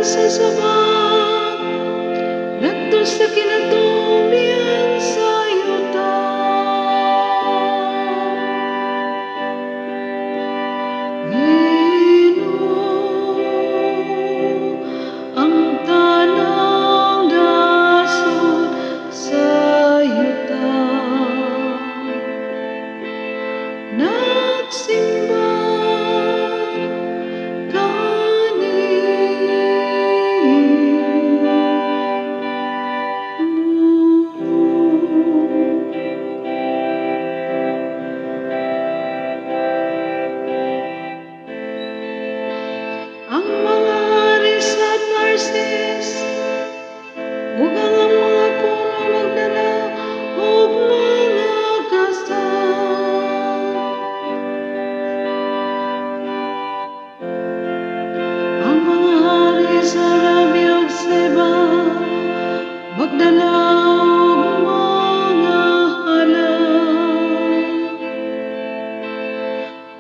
sa sabang ngadto sa kinatumian sa yuta. Ginoo, ang tanang dasod sa yuta nagsimba ang mga hari sa Tarsis, ug ang mga puno magdala og mga kasal. Ang mga hari sa Arabia ug Seba magdala og mga halal.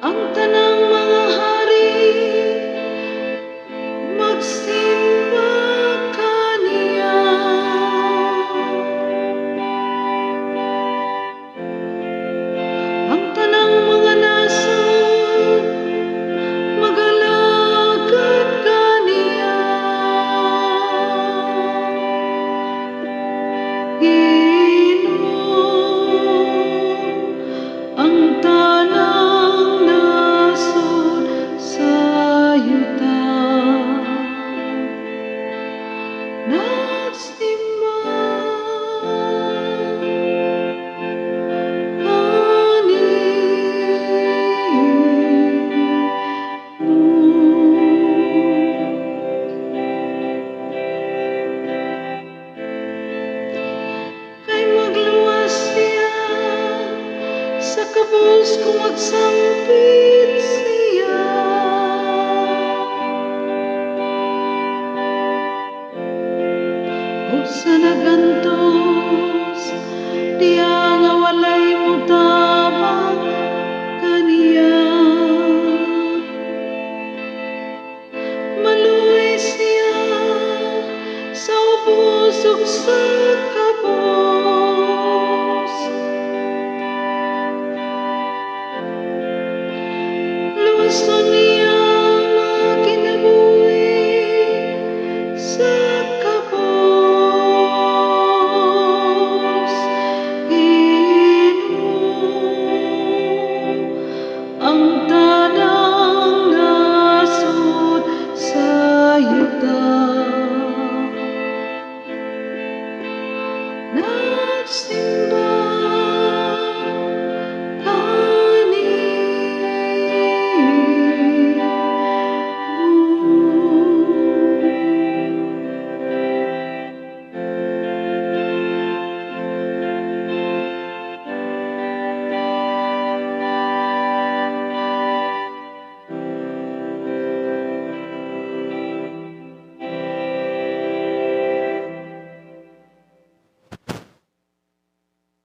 Ang tanang mga hari magsimba kaniya. Ang tanang mga nasod magalagad kaniya. Ginoo, ang tanang nasod sa yuta nagsimba kay magluwas siya sa kabus kung magsampit siya. Ug sa nagantos diya nga walay mutabang kaniya. Maluoy siya sa ubos ug sa